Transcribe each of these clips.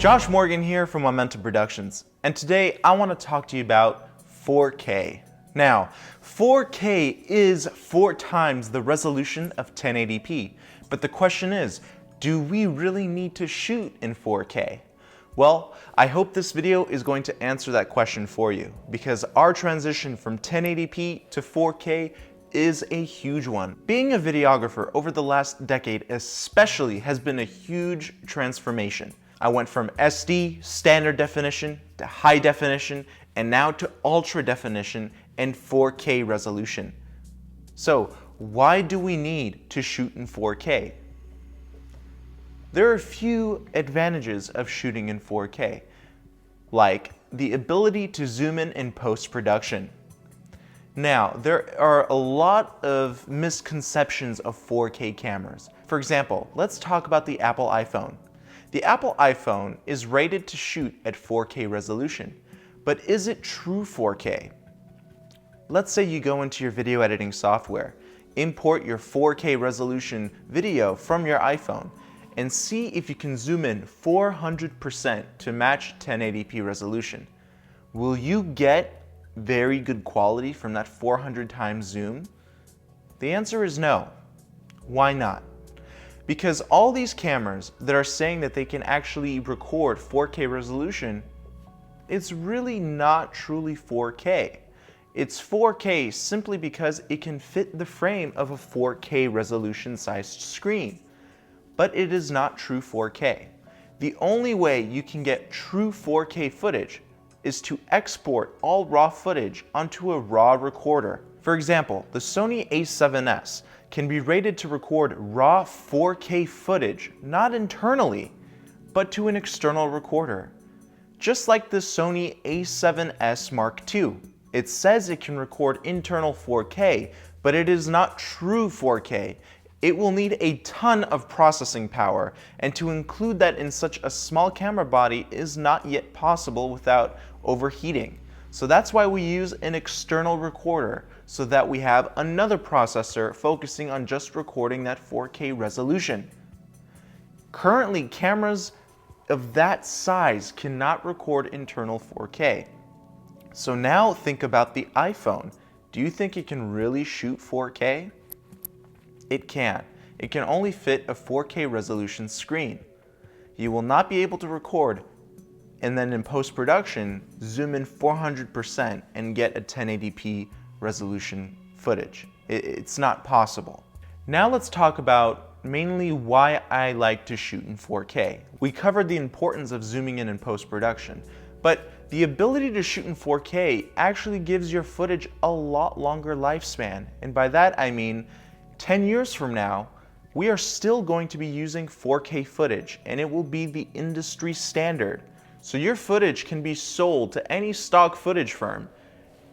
Josh Morgan here from Momentum Productions, and today I want to talk to you about 4K. Now, 4K is 4 times the resolution of 1080p, but the question is, do we really need to shoot in 4K? Well, I hope this video is going to answer that question for you, because our transition from 1080p to 4K is a huge one. Being a videographer over the last decade especially has been a huge transformation. I went from SD, standard definition, to high definition, and now to ultra definition and 4K resolution. So why do we need to shoot in 4K? There are a few advantages of shooting in 4K, like the ability to zoom in post-production. Now, there are a lot of misconceptions of 4K cameras. For example, let's talk about the Apple iPhone. The Apple iPhone is rated to shoot at 4K resolution, but is it true 4K? Let's say you go into your video editing software, import your 4K resolution video from your iPhone, and see if you can zoom in 400% to match 1080p resolution. Will you get very good quality from that 400 times zoom? The answer is no. Why not? Because all these cameras that are saying that they can actually record 4K resolution, it's really not truly 4K. It's 4K simply because it can fit the frame of a 4K resolution sized screen. But it is not true 4K. The only way you can get true 4K footage is to export all raw footage onto a raw recorder. For example, the Sony a7S can be rated to record raw 4K footage, not internally, but to an external recorder. Just like the Sony a7S Mark II. It says it can record internal 4K, but it is not true 4K. It will need a ton of processing power, and to include that in such a small camera body is not yet possible without overheating. So that's why we use an external recorder, so that we have another processor focusing on just recording that 4K resolution. Currently, cameras of that size cannot record internal 4K. So now think about the iPhone. Do you think it can really shoot 4K? It can. It can only fit a 4K resolution screen. You will not be able to record and then in post-production zoom in 400% and get a 1080p resolution footage. It's not possible. Now let's talk about mainly why I like to shoot in 4K. We covered the importance of zooming in post-production, but the ability to shoot in 4K actually gives your footage a lot longer lifespan, and by that I mean 10 years from now, we are still going to be using 4K footage, and it will be the industry standard. So your footage can be sold to any stock footage firm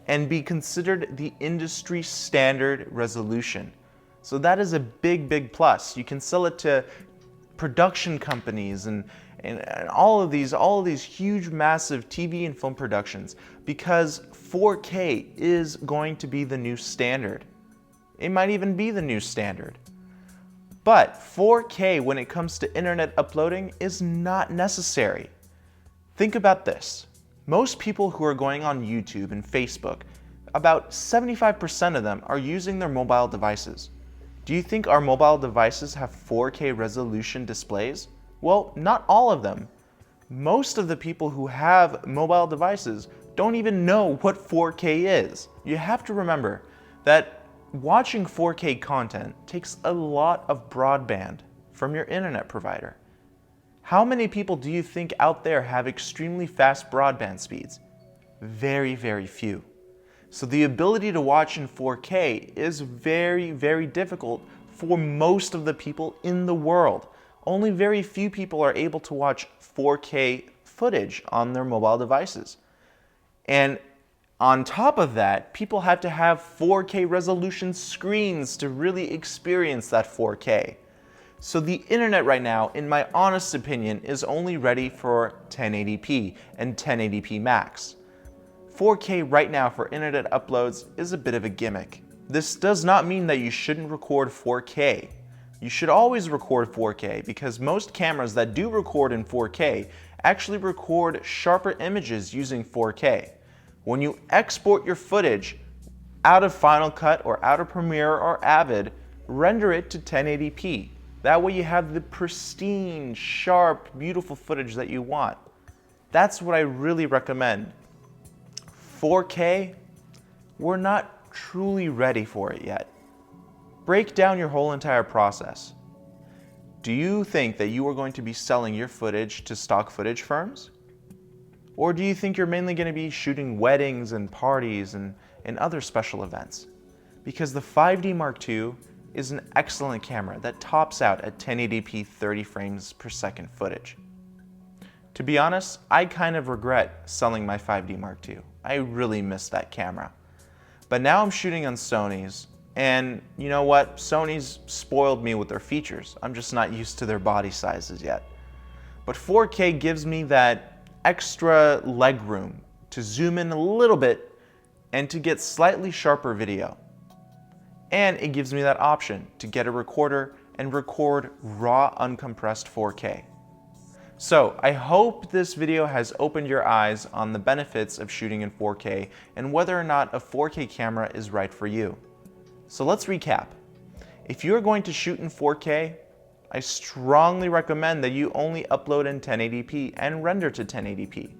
and be considered the industry standard resolution. So that is a big plus. You can sell it to production companies and all of these huge, massive TV and film productions, because 4K is going to be the new standard. It might even be the new standard. But 4K, when it comes to internet uploading, is not necessary. Think about this. Most people who are going on YouTube and Facebook, about 75% of them are using their mobile devices. Do you think our mobile devices have 4K resolution displays? Well, not all of them. Most of the people who have mobile devices don't even know what 4K is. You have to remember that watching 4K content takes a lot of broadband from your internet provider. How many people do you think out there have extremely fast broadband speeds? Very few. So the ability to watch in 4K is very difficult for most of the people in the world. Only very few people are able to watch 4K footage on their mobile devices. And on top of that, people have to have 4K resolution screens to really experience that 4K. So the internet right now, in my honest opinion, is only ready for 1080p and 1080p max. 4K right now for internet uploads is a bit of a gimmick. This does not mean that you shouldn't record 4K. You should always record 4K because most cameras that do record in 4K actually record sharper images using 4K. When you export your footage out of Final Cut or out of Premiere or Avid, render it to 1080p. That way you have the pristine, sharp, beautiful footage that you want. That's what I really recommend. 4K, we're not truly ready for it yet. Break down your whole entire process. Do you think that you are going to be selling your footage to stock footage firms? Or do you think you're mainly going to be shooting weddings and parties and other special events? Because the 5D Mark II is an excellent camera that tops out at 1080p 30 frames per second footage. To be honest, I kind of regret selling my 5D Mark II. I really miss that camera. But now I'm shooting on Sony's, and you know what? Sony's spoiled me with their features. I'm just not used to their body sizes yet. But 4K gives me that extra leg room to zoom in a little bit and to get slightly sharper video. And it gives me that option to get a recorder and record raw uncompressed 4K. So I hope this video has opened your eyes on the benefits of shooting in 4K and whether or not a 4K camera is right for you. So let's recap. If you're going to shoot in 4K, I strongly recommend that you only upload in 1080p and render to 1080p.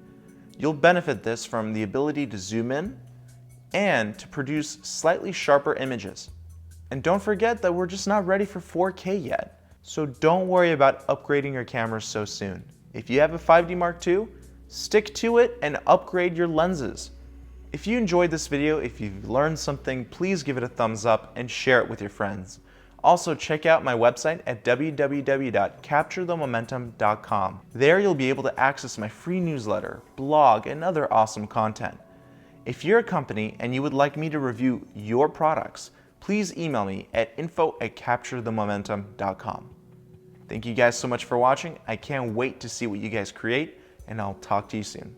You'll benefit this from the ability to zoom in and to produce slightly sharper images. And don't forget that we're just not ready for 4K yet. So don't worry about upgrading your cameras so soon. If you have a 5D Mark II, stick to it and upgrade your lenses. If you enjoyed this video, if you've learned something, please give it a thumbs up and share it with your friends. Also, check out my website at www.capturethemomentum.com. There you'll be able to access my free newsletter, blog, and other awesome content. If you're a company and you would like me to review your products, please email me at info@capturethemomentum.com. Thank you guys so much for watching. I can't wait to see what you guys create, and I'll talk to you soon.